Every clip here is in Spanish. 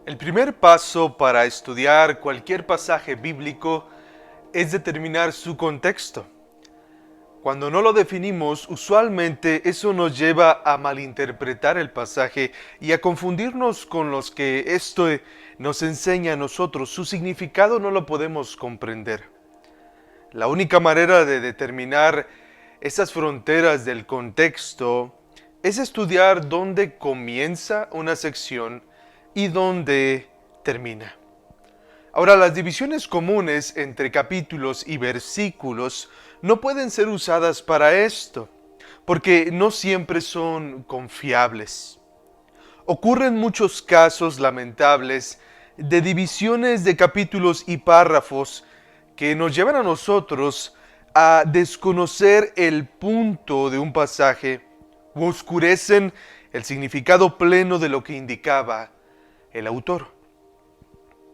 El primer paso para estudiar cualquier pasaje bíblico es determinar su contexto. Cuando no lo definimos, usualmente eso nos lleva a malinterpretar el pasaje y a confundirnos con los que esto nos enseña a nosotros. Su significado no lo podemos comprender. La única manera de determinar esas fronteras del contexto es estudiar dónde comienza una sección y dónde termina. Ahora, las divisiones comunes entre capítulos y versículos no pueden ser usadas para esto, porque no siempre son confiables. Ocurren muchos casos lamentables de divisiones de capítulos y párrafos que nos llevan a nosotros a desconocer el punto de un pasaje o oscurecen el significado pleno de lo que indicaba el autor.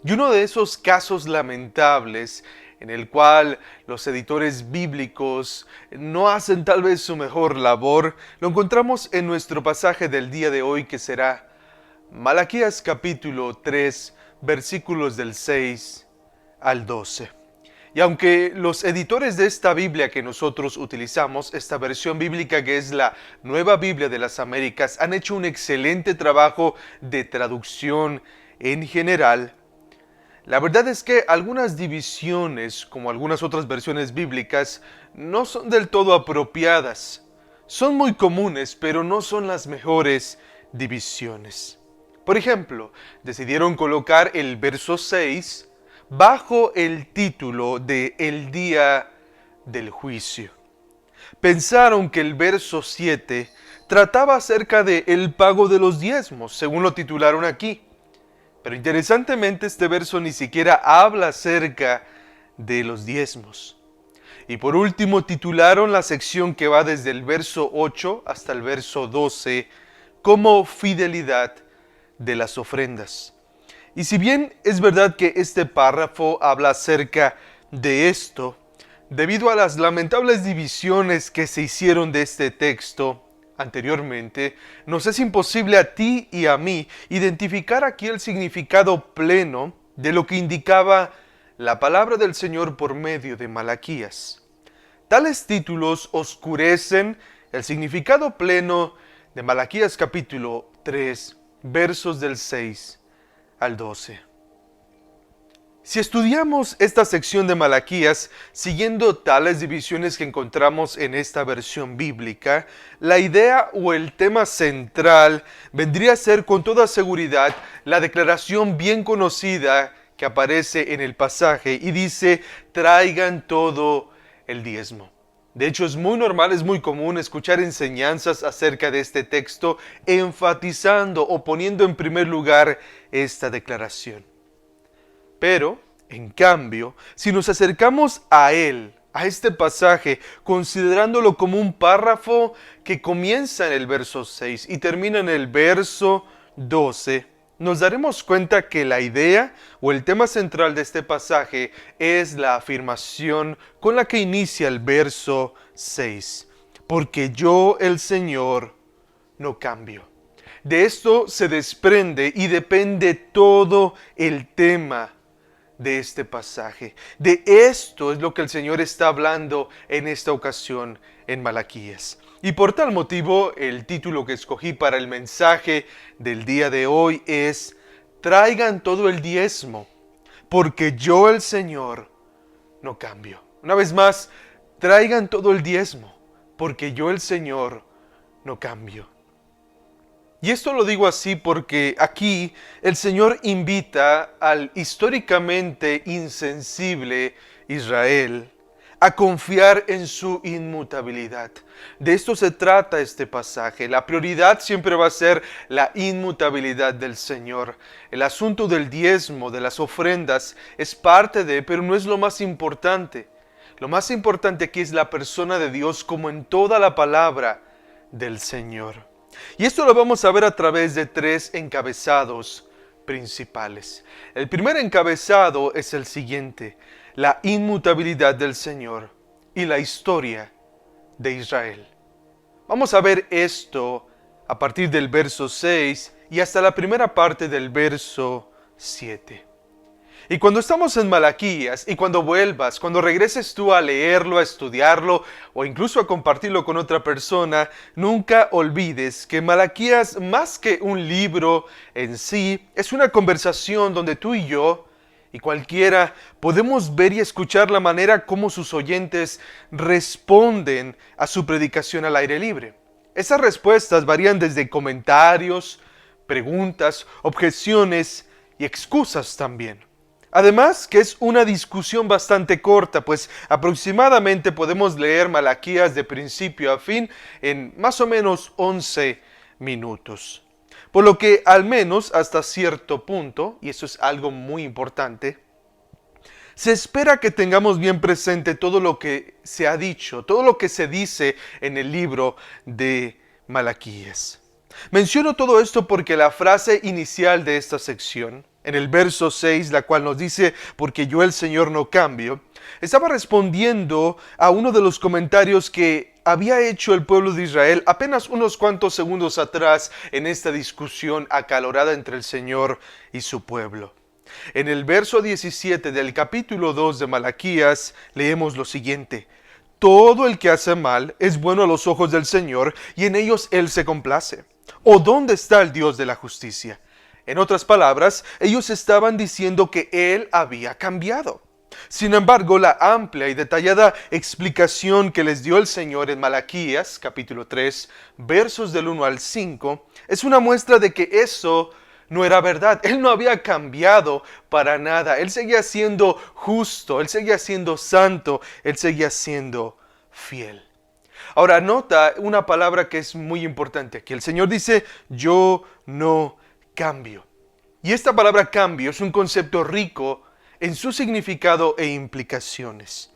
Y uno de esos casos lamentables en el cual los editores bíblicos no hacen tal vez su mejor labor, lo encontramos en nuestro pasaje del día de hoy, que será Malaquías capítulo 3, versículos del 6 al 12. Y aunque los editores de esta Biblia que nosotros utilizamos, esta versión bíblica que es la Nueva Biblia de las Américas, han hecho un excelente trabajo de traducción en general, la verdad es que algunas divisiones, como algunas otras versiones bíblicas, no son del todo apropiadas. Son muy comunes, pero no son las mejores divisiones. Por ejemplo, decidieron colocar el verso 6 bajo el título de El día del juicio. Pensaron que el verso 7 trataba acerca de el pago de los diezmos, según lo titularon aquí. Pero interesantemente este verso ni siquiera habla acerca de los diezmos. Y por último titularon la sección que va desde el verso 8 hasta el verso 12 como fidelidad de las ofrendas. Y si bien es verdad que este párrafo habla acerca de esto, debido a las lamentables divisiones que se hicieron de este texto anteriormente, nos es imposible a ti y a mí identificar aquí el significado pleno de lo que indicaba la palabra del Señor por medio de Malaquías. Tales títulos oscurecen el significado pleno de Malaquías capítulo 3, versos del 6 al 12. Si estudiamos esta sección de Malaquías siguiendo tales divisiones que encontramos en esta versión bíblica, la idea o el tema central vendría a ser con toda seguridad la declaración bien conocida que aparece en el pasaje y dice: traigan todo el diezmo. De hecho, es muy normal, es muy común escuchar enseñanzas acerca de este texto enfatizando o poniendo en primer lugar esta declaración. Pero, en cambio, si nos acercamos a él, a este pasaje, considerándolo como un párrafo que comienza en el verso 6 y termina en el verso 12, nos daremos cuenta que la idea o el tema central de este pasaje es la afirmación con la que inicia el verso 6. Porque yo, el Señor, no cambio. De esto se desprende y depende todo el tema de este pasaje. De esto es lo que el Señor está hablando en esta ocasión en Malaquías. Y por tal motivo, el título que escogí para el mensaje del día de hoy es: traigan todo el diezmo, porque yo, el Señor, no cambio. Una vez más, traigan todo el diezmo, porque yo, el Señor, no cambio. Y esto lo digo así porque aquí el Señor invita al históricamente insensible Israel a confiar en su inmutabilidad. De esto se trata este pasaje. La prioridad siempre va a ser la inmutabilidad del Señor. El asunto del diezmo, de las ofrendas, es parte de, pero no es lo más importante. Lo más importante aquí es la persona de Dios, como en toda la palabra del Señor. Y esto lo vamos a ver a través de tres encabezados principales. El primer encabezado es el siguiente: la inmutabilidad del Señor y la historia de Israel. Vamos a ver esto a partir del verso 6 y hasta la primera parte del verso 7. Y cuando estamos en Malaquías y cuando vuelvas, cuando regreses tú a leerlo, a estudiarlo o incluso a compartirlo con otra persona, nunca olvides que Malaquías, más que un libro en sí, es una conversación donde tú y yo y cualquiera podemos ver y escuchar la manera como sus oyentes responden a su predicación al aire libre. Esas respuestas varían desde comentarios, preguntas, objeciones y excusas también. Además, que es una discusión bastante corta, pues aproximadamente podemos leer Malaquías de principio a fin en más o menos 11 minutos. Por lo que al menos hasta cierto punto, y eso es algo muy importante, se espera que tengamos bien presente todo lo que se ha dicho, todo lo que se dice en el libro de Malaquías. Menciono todo esto porque la frase inicial de esta sección, en el verso 6, la cual nos dice, porque yo el Señor no cambio, estaba respondiendo a uno de los comentarios que había hecho el pueblo de Israel apenas unos cuantos segundos atrás en esta discusión acalorada entre el Señor y su pueblo. En el verso 17 del capítulo 2 de Malaquías leemos lo siguiente: todo el que hace mal es bueno a los ojos del Señor, y en ellos Él se complace. ¿O dónde está el Dios de la justicia? En otras palabras, ellos estaban diciendo que Él había cambiado. Sin embargo, la amplia y detallada explicación que les dio el Señor en Malaquías, capítulo 3, versos del 1 al 5, es una muestra de que eso no era verdad. Él no había cambiado para nada. Él seguía siendo justo, Él seguía siendo santo, Él seguía siendo fiel. Ahora, nota una palabra que es muy importante aquí. El Señor dice, yo no cambio. Y esta palabra cambio es un concepto rico en su significado e implicaciones.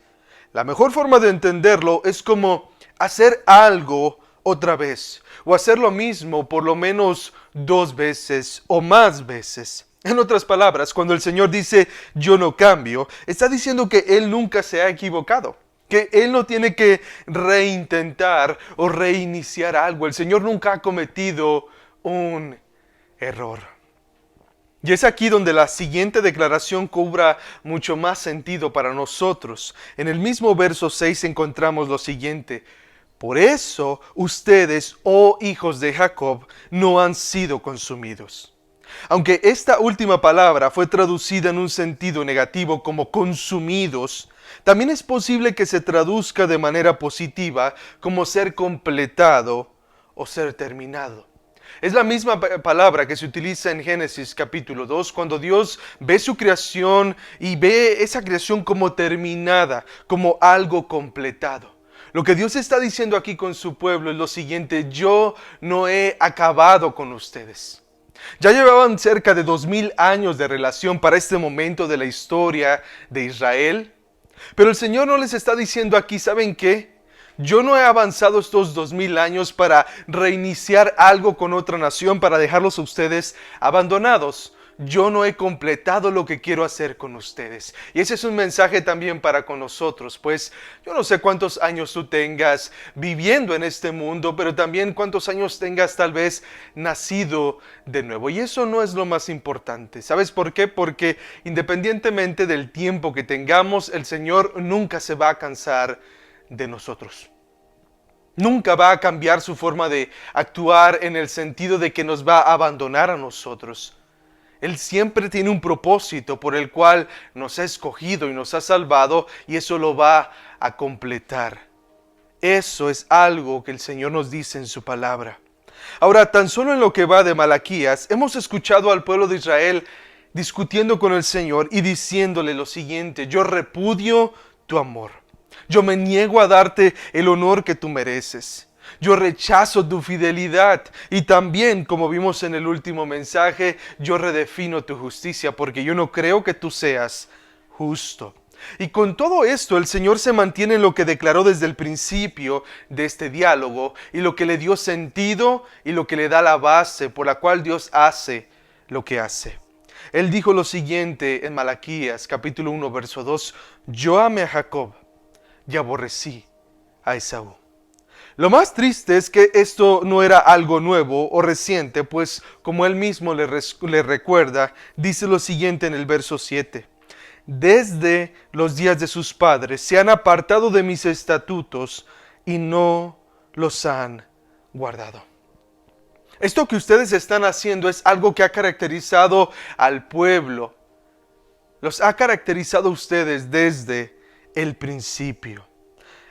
La mejor forma de entenderlo es como hacer algo otra vez, o hacer lo mismo por lo menos 2 veces o más veces. En otras palabras, cuando el Señor dice yo no cambio, está diciendo que Él nunca se ha equivocado, que Él no tiene que reintentar o reiniciar algo. El Señor nunca ha cometido un error. Y es aquí donde la siguiente declaración cobra mucho más sentido para nosotros. En el mismo verso 6 encontramos lo siguiente: por eso ustedes, oh hijos de Jacob, no han sido consumidos. Aunque esta última palabra fue traducida en un sentido negativo como consumidos, también es posible que se traduzca de manera positiva como ser completado o ser terminado. Es la misma palabra que se utiliza en Génesis capítulo 2, cuando Dios ve su creación y ve esa creación como terminada, como algo completado. Lo que Dios está diciendo aquí con su pueblo es lo siguiente: yo no he acabado con ustedes. Ya llevaban cerca de 2000 años de relación para este momento de la historia de Israel, pero el Señor no les está diciendo aquí, ¿saben qué? Yo no he avanzado estos 2000 años para reiniciar algo con otra nación, para dejarlos a ustedes abandonados. Yo no he completado lo que quiero hacer con ustedes. Y ese es un mensaje también para con nosotros, pues yo no sé cuántos años tú tengas viviendo en este mundo, pero también cuántos años tengas tal vez nacido de nuevo. Y eso no es lo más importante. ¿Sabes por qué? Porque independientemente del tiempo que tengamos, el Señor nunca se va a cansar de nosotros. Nunca va a cambiar su forma de actuar en el sentido de que nos va a abandonar a nosotros. Él siempre tiene un propósito por el cual nos ha escogido y nos ha salvado, y eso lo va a completar. Eso es algo que el Señor nos dice en su palabra. Ahora, tan solo en lo que va de Malaquías, hemos escuchado al pueblo de Israel discutiendo con el Señor y diciéndole lo siguiente: yo repudio tu amor. Yo me niego a darte el honor que tú mereces. Yo rechazo tu fidelidad. Y también, como vimos en el último mensaje, yo redefino tu justicia, porque yo no creo que tú seas justo. Y con todo esto, el Señor se mantiene en lo que declaró desde el principio de este diálogo, y lo que le dio sentido y lo que le da la base por la cual Dios hace lo que hace. Él dijo lo siguiente en Malaquías capítulo 1, verso 2: yo amé a Jacob y aborrecí a Esaú. Lo más triste es que esto no era algo nuevo o reciente, pues como él mismo le recuerda, dice lo siguiente en el verso 7. Desde los días de sus padres se han apartado de mis estatutos y no los han guardado. Esto que ustedes están haciendo es algo que ha caracterizado al pueblo. Los ha caracterizado a ustedes desde el principio.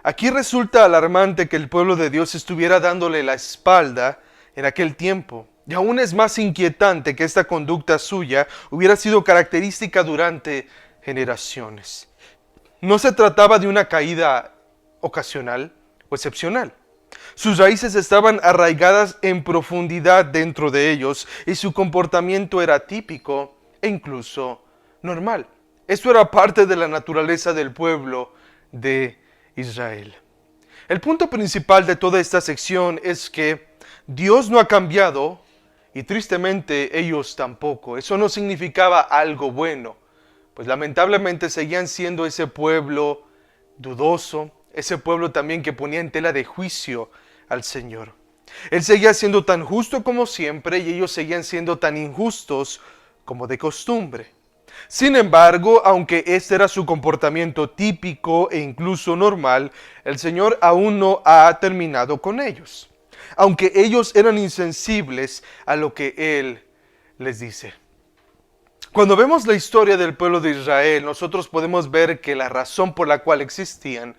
Aquí resulta alarmante que el pueblo de Dios estuviera dándole la espalda en aquel tiempo. Y aún es más inquietante que esta conducta suya hubiera sido característica durante generaciones. No se trataba de una caída ocasional o excepcional. Sus raíces estaban arraigadas en profundidad dentro de ellos y su comportamiento era típico e incluso normal. Esto era parte de la naturaleza del pueblo de Israel. El punto principal de toda esta sección es que Dios no ha cambiado y tristemente ellos tampoco. Eso no significaba algo bueno, pues lamentablemente seguían siendo ese pueblo dudoso, ese pueblo también que ponía en tela de juicio al Señor. Él seguía siendo tan justo como siempre y ellos seguían siendo tan injustos como de costumbre. Sin embargo, aunque este era su comportamiento típico e incluso normal, el Señor aún no ha terminado con ellos, aunque ellos eran insensibles a lo que Él les dice. Cuando vemos la historia del pueblo de Israel, nosotros podemos ver que la razón por la cual existían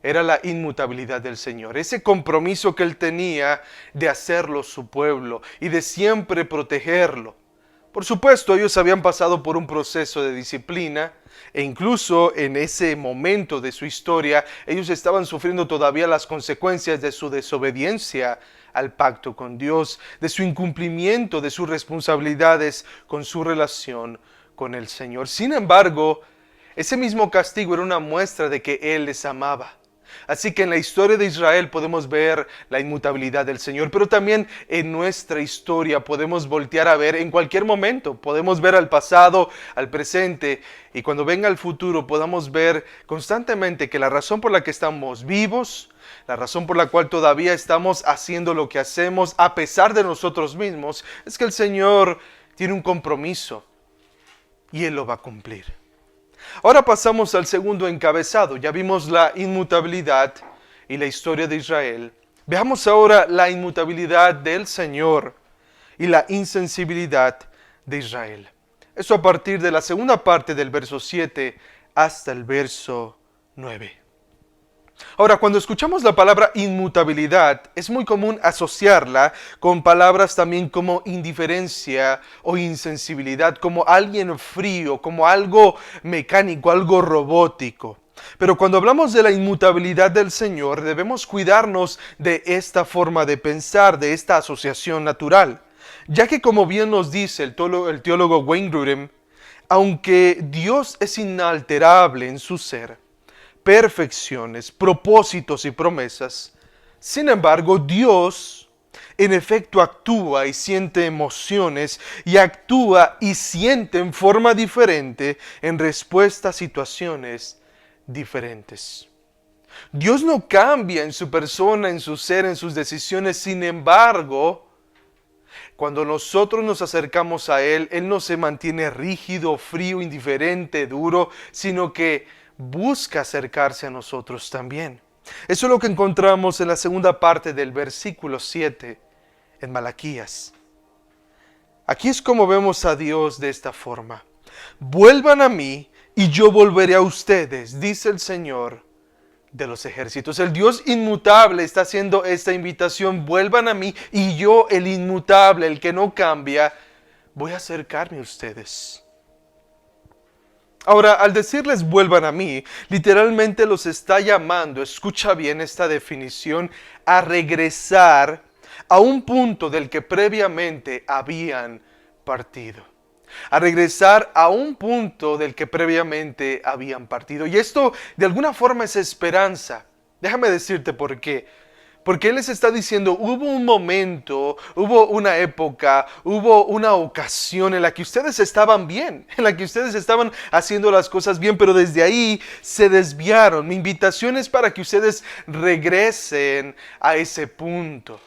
era la inmutabilidad del Señor, ese compromiso que Él tenía de hacerlo su pueblo y de siempre protegerlo. Por supuesto, ellos habían pasado por un proceso de disciplina e incluso en ese momento de su historia, ellos estaban sufriendo todavía las consecuencias de su desobediencia al pacto con Dios, de su incumplimiento de sus responsabilidades con su relación con el Señor. Sin embargo, ese mismo castigo era una muestra de que Él les amaba. Así que en la historia de Israel podemos ver la inmutabilidad del Señor, pero también en nuestra historia podemos voltear a ver en cualquier momento. Podemos ver al pasado, al presente, y cuando venga el futuro podamos ver constantemente que la razón por la que estamos vivos, la razón por la cual todavía estamos haciendo lo que hacemos a pesar de nosotros mismos, es que el Señor tiene un compromiso y Él lo va a cumplir. Ahora pasamos al segundo encabezado. Ya vimos la inmutabilidad y la historia de Israel. Veamos ahora la inmutabilidad del Señor y la insensibilidad de Israel. Esto a partir de la segunda parte del verso 7 hasta el verso 9. Ahora, cuando escuchamos la palabra inmutabilidad, es muy común asociarla con palabras también como indiferencia o insensibilidad, como alguien frío, como algo mecánico, algo robótico. Pero cuando hablamos de la inmutabilidad del Señor, debemos cuidarnos de esta forma de pensar, de esta asociación natural, ya que como bien nos dice el teólogo Wayne Grudem, aunque Dios es inalterable en su ser, perfecciones, propósitos y promesas, sin embargo, Dios en efecto actúa y siente emociones y actúa y siente en forma diferente en respuesta a situaciones diferentes. Dios no cambia en su persona, en su ser, en sus decisiones, sin embargo, cuando nosotros nos acercamos a Él, Él no se mantiene rígido, frío, indiferente, duro, sino que busca acercarse a nosotros también. Eso es lo que encontramos en la segunda parte del versículo 7 en Malaquías. Aquí es como vemos a Dios de esta forma. Vuelvan a mí y yo volveré a ustedes, dice el Señor de los ejércitos. El Dios inmutable está haciendo esta invitación. Vuelvan a mí y yo, el inmutable, el que no cambia, voy a acercarme a ustedes. Ahora, al decirles vuelvan a mí, literalmente los está llamando, escucha bien esta definición, a regresar a un punto del que previamente habían partido. A regresar a un punto del que previamente habían partido. Y esto de alguna forma es esperanza. Déjame decirte por qué. Porque Él les está diciendo, hubo un momento, hubo una época, hubo una ocasión en la que ustedes estaban bien, en la que ustedes estaban haciendo las cosas bien, pero desde ahí se desviaron. Mi invitación es para que ustedes regresen a ese punto.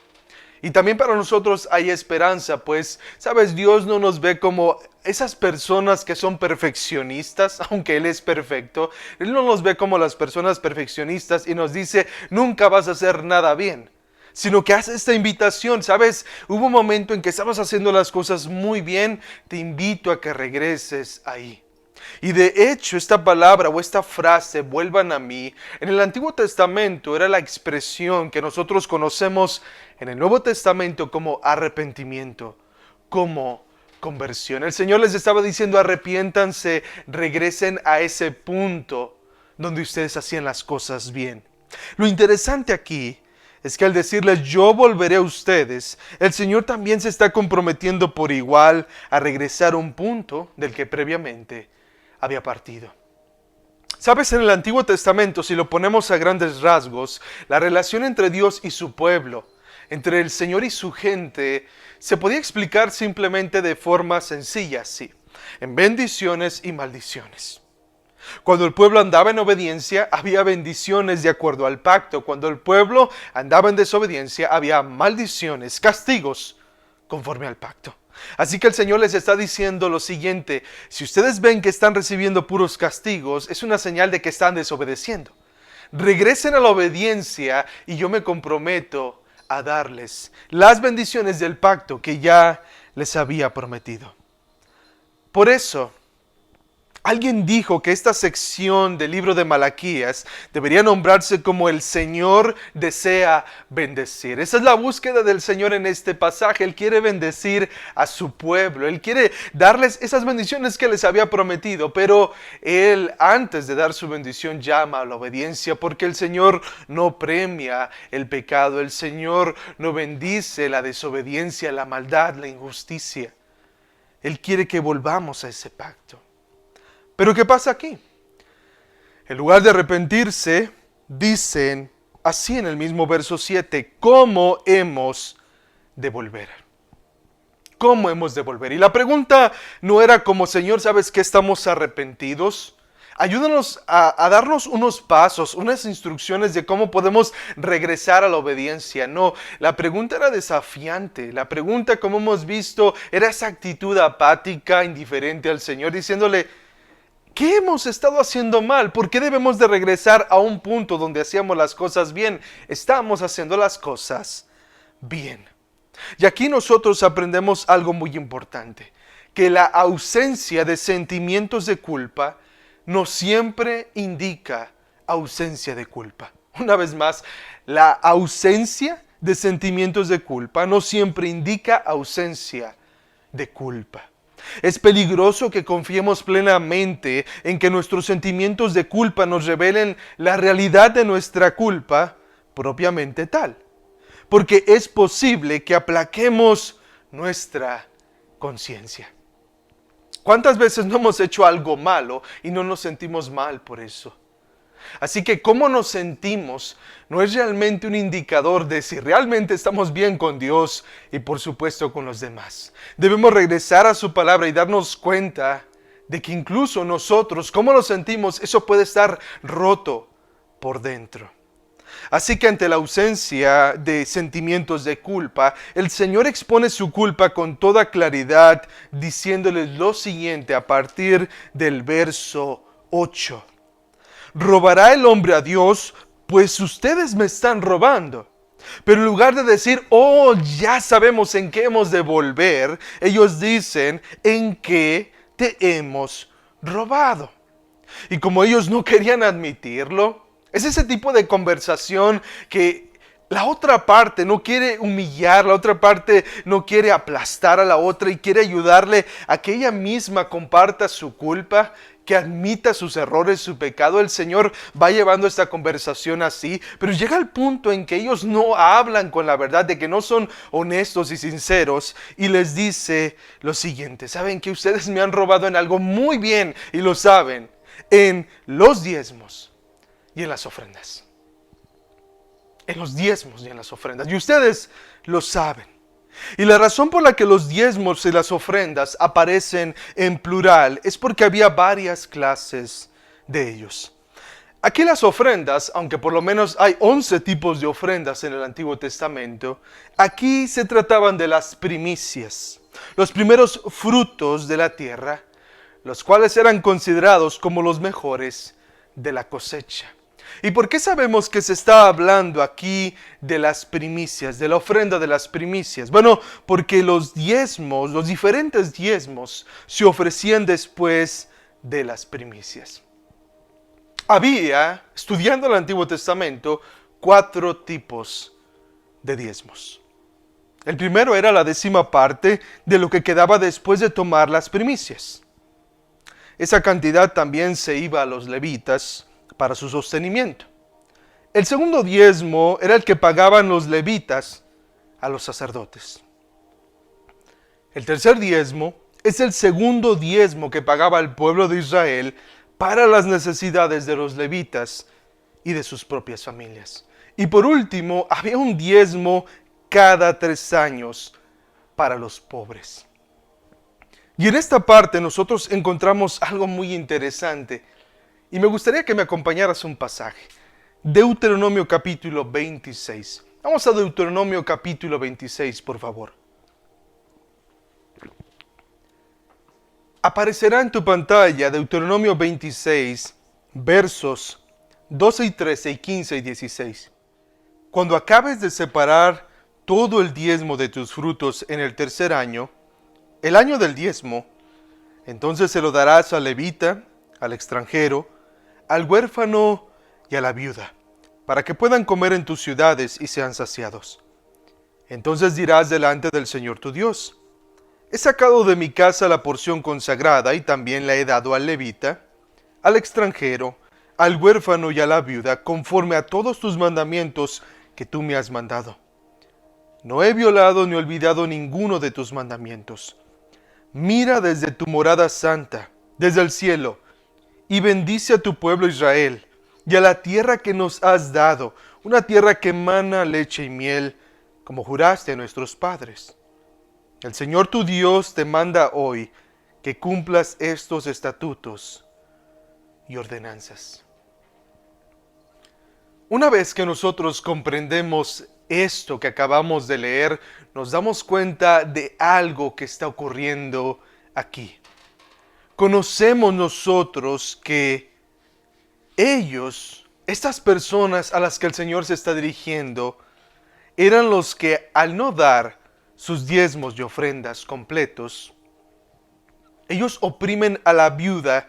Y también para nosotros hay esperanza, pues, sabes, Dios no nos ve como esas personas que son perfeccionistas, aunque Él es perfecto. Él no nos ve como las personas perfeccionistas y nos dice, nunca vas a hacer nada bien. Sino que hace esta invitación, ¿sabes? Hubo un momento en que estabas haciendo las cosas muy bien, te invito a que regreses ahí. Y de hecho, esta palabra o esta frase, vuelvan a mí, en el Antiguo Testamento era la expresión que nosotros conocemos en el Nuevo Testamento como arrepentimiento, como conversión. El Señor les estaba diciendo, arrepiéntanse, regresen a ese punto donde ustedes hacían las cosas bien. Lo interesante aquí es que al decirles yo volveré a ustedes, el Señor también se está comprometiendo por igual a regresar a un punto del que previamente había partido. Sabes, en el Antiguo Testamento, si lo ponemos a grandes rasgos, la relación entre Dios y su pueblo, entre el Señor y su gente, se podía explicar simplemente de forma sencilla, sí, en bendiciones y maldiciones. Cuando el pueblo andaba en obediencia, había bendiciones de acuerdo al pacto. Cuando el pueblo andaba en desobediencia, había maldiciones, castigos, conforme al pacto. Así que el Señor les está diciendo lo siguiente, si ustedes ven que están recibiendo puros castigos, es una señal de que están desobedeciendo. Regresen a la obediencia y yo me comprometo a darles las bendiciones del pacto que ya les había prometido. Por eso, alguien dijo que esta sección del libro de Malaquías debería nombrarse como el Señor desea bendecir. Esa es la búsqueda del Señor en este pasaje. Él quiere bendecir a su pueblo. Él quiere darles esas bendiciones que les había prometido. Pero Él, antes de dar su bendición, llama a la obediencia porque el Señor no premia el pecado. El Señor no bendice la desobediencia, la maldad, la injusticia. Él quiere que volvamos a ese pacto. Pero ¿qué pasa aquí? En lugar de arrepentirse, dicen así en el mismo verso 7, ¿cómo hemos de volver? ¿Cómo hemos de volver? Y la pregunta no era como, Señor, ¿sabes que estamos arrepentidos? Ayúdanos a darnos unos pasos, unas instrucciones de cómo podemos regresar a la obediencia. No, la pregunta era desafiante. La pregunta, como hemos visto, era esa actitud apática, indiferente al Señor, diciéndole, ¿qué hemos estado haciendo mal? ¿Por qué debemos de regresar a un punto donde hacíamos las cosas bien? Estamos haciendo las cosas bien. Y aquí nosotros aprendemos algo muy importante, que la ausencia de sentimientos de culpa no siempre indica ausencia de culpa. Una vez más, la ausencia de sentimientos de culpa no siempre indica ausencia de culpa. Es peligroso que confiemos plenamente en que nuestros sentimientos de culpa nos revelen la realidad de nuestra culpa propiamente tal. Porque es posible que aplaquemos nuestra conciencia. ¿Cuántas veces no hemos hecho algo malo y no nos sentimos mal por eso? Así que cómo nos sentimos no es realmente un indicador de si realmente estamos bien con Dios y por supuesto con los demás. Debemos regresar a su palabra y darnos cuenta de que incluso nosotros, cómo nos sentimos, eso puede estar roto por dentro. Así que ante la ausencia de sentimientos de culpa, el Señor expone su culpa con toda claridad, diciéndoles lo siguiente a partir del verso 8. ¿Robará el hombre a Dios? Pues ustedes me están robando. Pero en lugar de decir, oh, ya sabemos en qué hemos de volver, ellos dicen, en qué te hemos robado. Y como ellos no querían admitirlo, es ese tipo de conversación que la otra parte no quiere humillar, la otra parte no quiere aplastar a la otra y quiere ayudarle a que ella misma comparta su culpa, que admita sus errores, su pecado. El Señor va llevando esta conversación así, pero llega el punto en que ellos no hablan con la verdad, de que no son honestos y sinceros, y les dice lo siguiente: saben que ustedes me han robado en algo muy bien, y lo saben, en los diezmos y en las ofrendas. en los diezmos y en las ofrendas. Y ustedes lo saben. Y la razón por la que los diezmos y las ofrendas aparecen en plural es porque había varias clases de ellos. Aquí las ofrendas, aunque por lo menos hay 11 tipos de ofrendas en el Antiguo Testamento, aquí se trataban de las primicias, los primeros frutos de la tierra, los cuales eran considerados como los mejores de la cosecha. ¿Y por qué sabemos que se está hablando aquí de las primicias, de la ofrenda de las primicias? Bueno, porque los diezmos, los diferentes diezmos, se ofrecían después de las primicias. Había, estudiando el Antiguo Testamento, 4 tipos de diezmos. El primero era la 10ª parte de lo que quedaba después de tomar las primicias. Esa cantidad también se iba a los levitas para su sostenimiento. El segundo diezmo era el que pagaban los levitas a los sacerdotes. El tercer diezmo es el segundo diezmo que pagaba el pueblo de Israel para las necesidades de los levitas y de sus propias familias. Y por último, había un diezmo cada 3 años para los pobres. Y en esta parte nosotros encontramos algo muy interesante. Y me gustaría que me acompañaras a un pasaje. Deuteronomio capítulo 26. Vamos a Deuteronomio capítulo 26, por favor. Aparecerá en tu pantalla Deuteronomio 26, versos 12 y 13 y 15 y 16. Cuando acabes de separar todo el diezmo de tus frutos en el tercer año, el año del diezmo, entonces se lo darás al levita, al extranjero, al huérfano y a la viuda, para que puedan comer en tus ciudades y sean saciados. Entonces dirás delante del Señor tu Dios: he sacado de mi casa la porción consagrada y también la he dado al levita, al extranjero, al huérfano y a la viuda, conforme a todos tus mandamientos que tú me has mandado. No he violado ni olvidado ninguno de tus mandamientos. Mira desde tu morada santa, desde el cielo, y bendice a tu pueblo Israel, y a la tierra que nos has dado, una tierra que emana leche y miel, como juraste a nuestros padres. El Señor tu Dios te manda hoy que cumplas estos estatutos y ordenanzas. Una vez que nosotros comprendemos esto que acabamos de leer, nos damos cuenta de algo que está ocurriendo aquí. Conocemos nosotros que ellos, estas personas a las que el Señor se está dirigiendo, eran los que al no dar sus diezmos y ofrendas completos, ellos oprimen a la viuda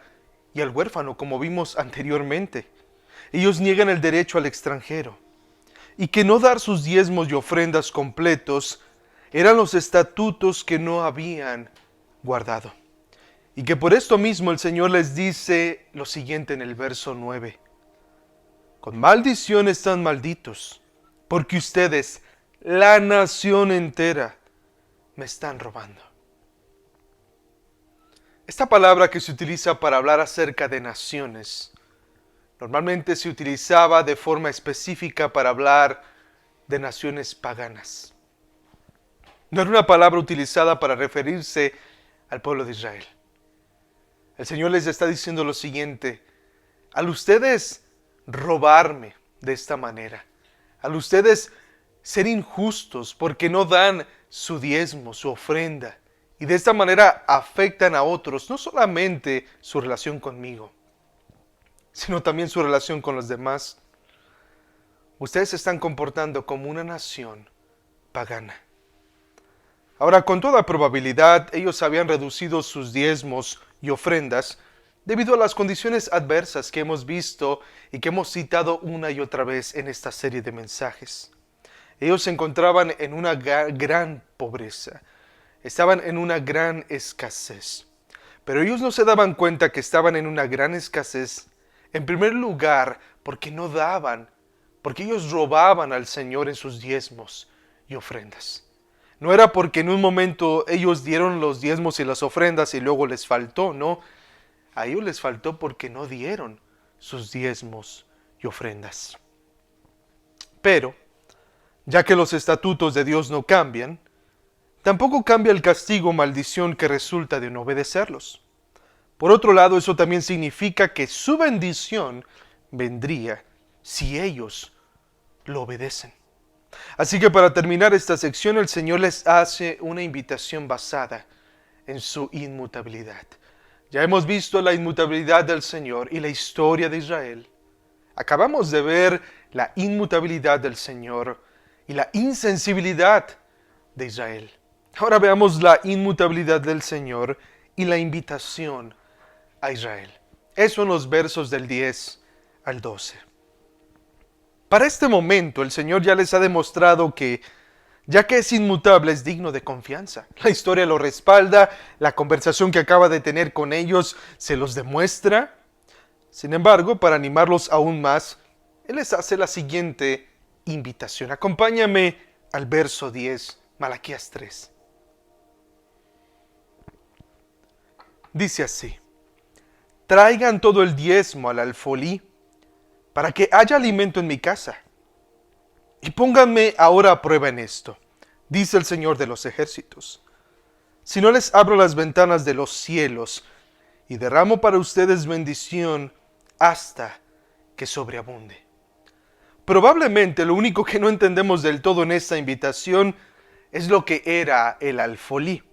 y al huérfano, como vimos anteriormente. Ellos niegan el derecho al extranjero. Y que no dar sus diezmos y ofrendas completos eran los estatutos que no habían guardado. Y que por esto mismo el Señor les dice lo siguiente en el verso 9. Con maldición están malditos, porque ustedes, la nación entera, me están robando. Esta palabra que se utiliza para hablar acerca de naciones, normalmente se utilizaba de forma específica para hablar de naciones paganas. No era una palabra utilizada para referirse al pueblo de Israel. El Señor les está diciendo lo siguiente: al ustedes robarme de esta manera, al ustedes ser injustos porque no dan su diezmo, su ofrenda, y de esta manera afectan a otros, no solamente su relación conmigo, sino también su relación con los demás. Ustedes se están comportando como una nación pagana. Ahora, con toda probabilidad, ellos habían reducido sus diezmos y ofrendas debido a las condiciones adversas que hemos visto y que hemos citado una y otra vez en esta serie de mensajes. Ellos se encontraban en una gran pobreza, estaban en una gran escasez. Pero ellos no se daban cuenta que estaban en una gran escasez, en primer lugar, porque no daban, porque ellos robaban al Señor en sus diezmos y ofrendas. No era porque en un momento ellos dieron los diezmos y las ofrendas y luego les faltó, no. A ellos les faltó porque no dieron sus diezmos y ofrendas. Pero Ya que los estatutos de Dios no cambian, tampoco cambia el castigo o maldición que resulta de no obedecerlos. Por otro lado, eso también significa que su bendición vendría si ellos lo obedecen. Así que para terminar esta sección, el Señor les hace una invitación basada en su inmutabilidad. Ya hemos visto la inmutabilidad del Señor y la historia de Israel. Acabamos de ver la inmutabilidad del Señor y la insensibilidad de Israel. Ahora veamos la inmutabilidad del Señor y la invitación a Israel. Eso en los versos del 10 al 12. Para este momento el Señor ya les ha demostrado que, ya que es inmutable, es digno de confianza. La historia lo respalda, la conversación que acaba de tener con ellos se los demuestra. Sin embargo, para animarlos aún más, Él les hace la siguiente invitación. Acompáñame al verso 10, Malaquías 3. Dice así: traigan todo el diezmo al alfolí, para que haya alimento en mi casa. Y pónganme ahora a prueba en esto, dice el Señor de los ejércitos. Si no les abro las ventanas de los cielos y derramo para ustedes bendición hasta que sobreabunde. Probablemente lo único que no entendemos del todo en esta invitación es lo que era el alfolí.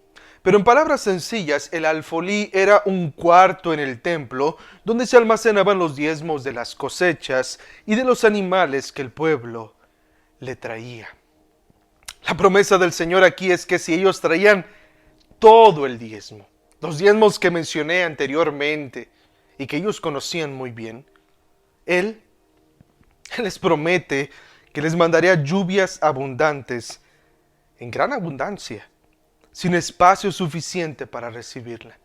Pero en palabras sencillas, el alfolí era un cuarto en el templo donde se almacenaban los diezmos de las cosechas y de los animales que el pueblo le traía. La promesa del Señor aquí es que si ellos traían todo el diezmo, los diezmos que mencioné anteriormente y que ellos conocían muy bien, Él les promete que les mandaría lluvias abundantes, en gran abundancia, sin espacio suficiente para recibirla.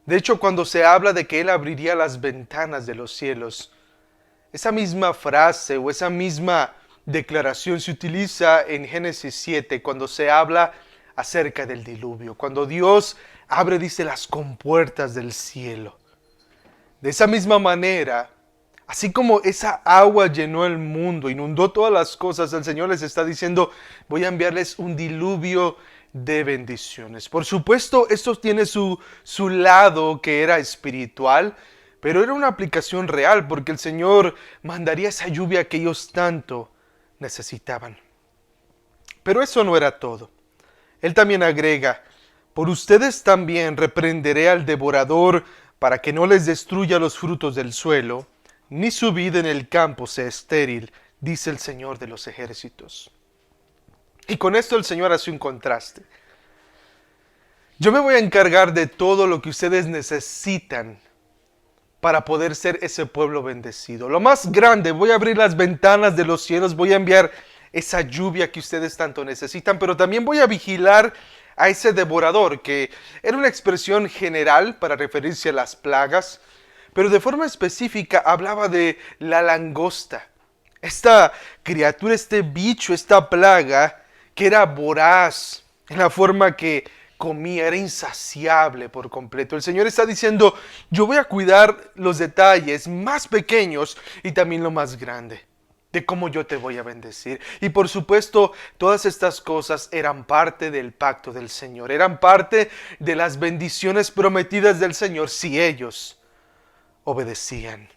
De hecho, cuando se habla de que Él abriría las ventanas de los cielos, esa misma frase o esa misma declaración se utiliza en Génesis 7 cuando se habla acerca del diluvio. Cuando Dios abre, dice, las compuertas del cielo. De esa misma manera, así como esa agua llenó el mundo, inundó todas las cosas, el Señor les está diciendo: voy a enviarles un diluvio de bendiciones. Por supuesto, esto tiene su lado que era espiritual, pero era una aplicación real porque el Señor mandaría esa lluvia que ellos tanto necesitaban. Pero eso no era todo. Él también agrega: por ustedes también reprenderé al devorador para que no les destruya los frutos del suelo, ni su vida en el campo sea estéril, dice el Señor de los ejércitos. Y con esto el Señor hace un contraste. Yo me voy a encargar de todo lo que ustedes necesitan para poder ser ese pueblo bendecido. Lo más grande, voy a abrir las ventanas de los cielos, voy a enviar esa lluvia que ustedes tanto necesitan, pero también voy a vigilar a ese devorador, que era una expresión general para referirse a las plagas, pero de forma específica hablaba de la langosta. Esta criatura, este bicho, esta plaga, que era voraz en la forma que comía, era insaciable por completo. El Señor está diciendo: yo voy a cuidar los detalles más pequeños y también lo más grande, de cómo yo te voy a bendecir. Y por supuesto, todas estas cosas eran parte del pacto del Señor, eran parte de las bendiciones prometidas del Señor si ellos obedecían.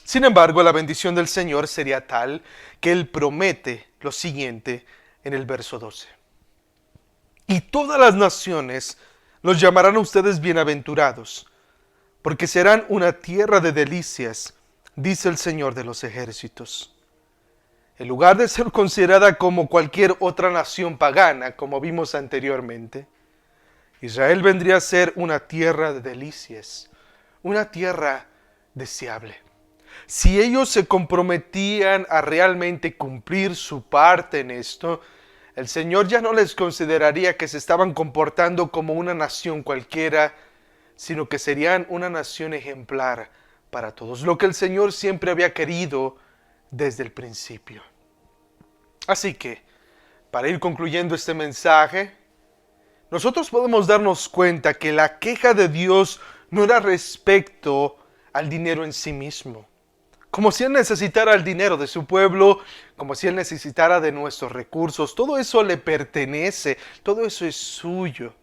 Sin embargo, la bendición del Señor sería tal que Él promete lo siguiente en el verso 12. Y todas las naciones los llamarán a ustedes bienaventurados, porque serán una tierra de delicias, dice el Señor de los ejércitos. En lugar de ser considerada como cualquier otra nación pagana, como vimos anteriormente, Israel vendría a ser una tierra de delicias, una tierra deseable. Si ellos se comprometían a realmente cumplir su parte en esto, el Señor ya no les consideraría que se estaban comportando como una nación cualquiera, sino que serían una nación ejemplar para todos, lo que el Señor siempre había querido desde el principio. Así que, para ir concluyendo este mensaje, nosotros podemos darnos cuenta que la queja de Dios no era respecto al dinero en sí mismo. como si Él necesitara el dinero de su pueblo, como si Él necesitara de nuestros recursos. Todo eso le pertenece, todo eso es suyo.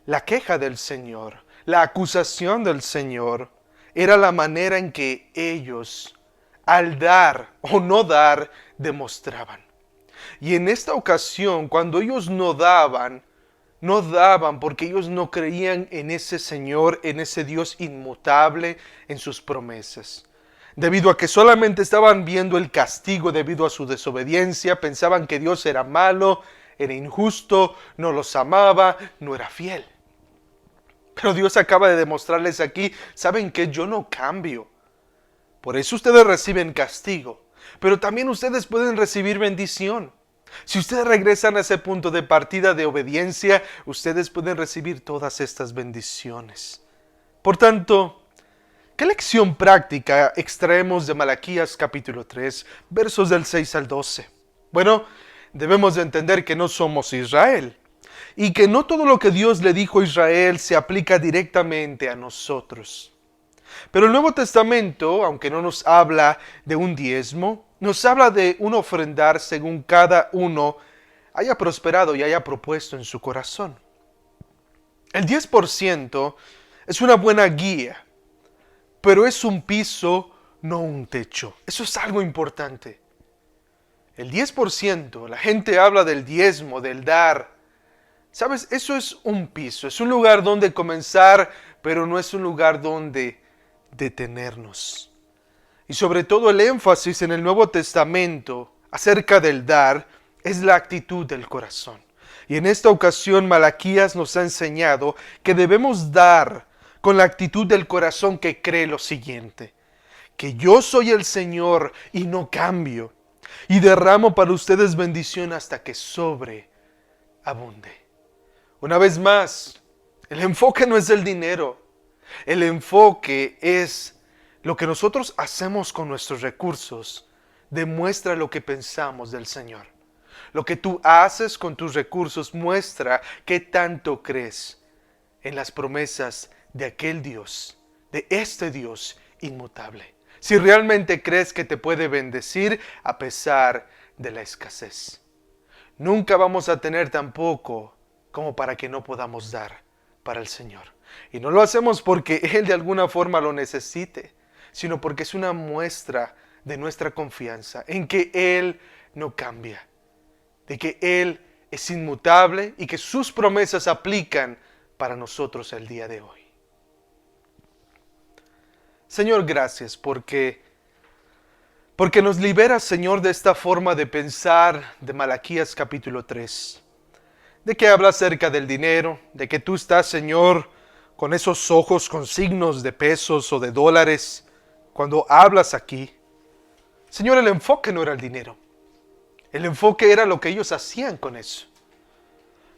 La queja del Señor, la acusación del Señor, era la manera en que ellos, al dar o no dar, demostraban. Y en esta ocasión, cuando ellos no daban porque ellos no creían en ese Señor, en ese Dios inmutable, en sus promesas. Debido a que solamente estaban viendo el castigo debido a su desobediencia, pensaban que Dios era malo, era injusto, no los amaba, no era fiel. Pero Dios acaba de demostrarles aquí, ¿saben qué? Yo no cambio. Por eso ustedes reciben castigo, pero también ustedes pueden recibir bendición. Si ustedes regresan a ese punto de partida de obediencia, ustedes pueden recibir todas estas bendiciones. Por tanto, ¿qué lección práctica extraemos de Malaquías capítulo 3, versos del 6 al 12? Bueno, debemos de entender que no somos Israel y que no todo lo que Dios le dijo a Israel se aplica directamente a nosotros. Pero el Nuevo Testamento, aunque no nos habla de un diezmo, nos habla de un ofrendar según cada uno haya prosperado y haya propuesto en su corazón. El 10% es una buena guía, pero es un piso, no un techo. Eso es algo importante. El 10%, la gente habla del diezmo, del dar. ¿Sabes? Eso es un piso, es un lugar donde comenzar, pero no es un lugar donde detenernos. Y sobre todo el énfasis en el Nuevo Testamento acerca del dar es la actitud del corazón. Y en esta ocasión Malaquías nos ha enseñado que debemos dar con la actitud del corazón que cree lo siguiente: que yo soy el Señor y no cambio, y derramo para ustedes bendición hasta que sobreabunde. Una vez más, el enfoque no es el dinero. El enfoque es lo que nosotros hacemos con nuestros recursos. Demuestra lo que pensamos del Señor. Lo que tú haces con tus recursos muestra qué tanto crees en las promesas de aquel Dios, de este Dios inmutable. Si realmente crees que te puede bendecir a pesar de la escasez. Nunca vamos a tener tampoco como para que no podamos dar para el Señor. Y no lo hacemos porque Él de alguna forma lo necesite, sino porque es una muestra de nuestra confianza en que Él no cambia, de que Él es inmutable y que sus promesas aplican para nosotros el día de hoy. Señor, gracias porque nos liberas, Señor, de esta forma de pensar de Malaquías capítulo 3. De que habla acerca del dinero, de que tú estás, Señor, con esos ojos con signos de pesos o de dólares, cuando hablas aquí. Señor, el enfoque no era el dinero. El enfoque era lo que ellos hacían con eso.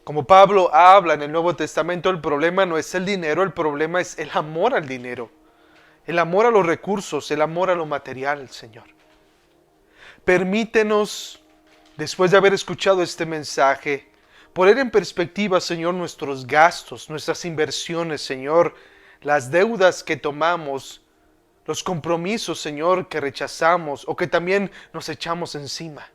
Como Pablo habla en el Nuevo Testamento, el problema no es el dinero, el problema es el amor al dinero. El amor a los recursos, el amor a lo material, Señor. Permítenos, después de haber escuchado este mensaje, poner en perspectiva, Señor, nuestros gastos, nuestras inversiones, Señor, las deudas que tomamos, los compromisos, Señor, que rechazamos o que también nos echamos encima.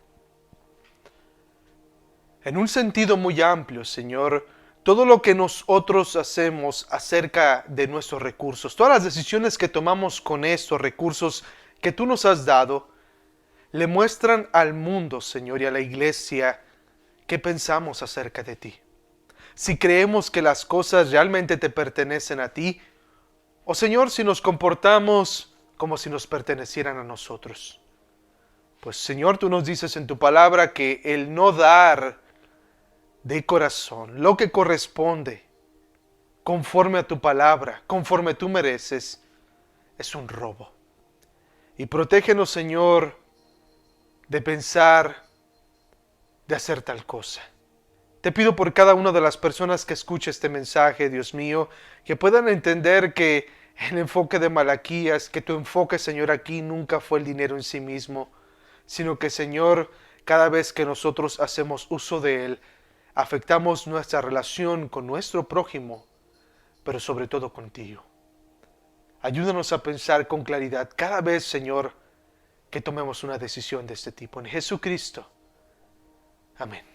En un sentido muy amplio, Señor, todo lo que nosotros hacemos acerca de nuestros recursos, todas las decisiones que tomamos con estos recursos que tú nos has dado, le muestran al mundo, Señor, y a la iglesia qué pensamos acerca de ti. Si creemos que las cosas realmente te pertenecen a ti, o Señor, si nos comportamos como si nos pertenecieran a nosotros. Pues Señor, tú nos dices en tu palabra que el no dar de corazón lo que corresponde conforme a tu palabra, conforme tú mereces, es un robo. Y protégenos, Señor, de pensar, de hacer tal cosa. Te pido por cada una de las personas que escuche este mensaje, Dios mío, que puedan entender que el enfoque de Malaquías, que tu enfoque, Señor, aquí nunca fue el dinero en sí mismo, sino que, Señor, cada vez que nosotros hacemos uso de él, afectamos nuestra relación con nuestro prójimo, pero sobre todo contigo. Ayúdanos a pensar con claridad cada vez, Señor, que tomemos una decisión de este tipo. En Jesucristo. Amén.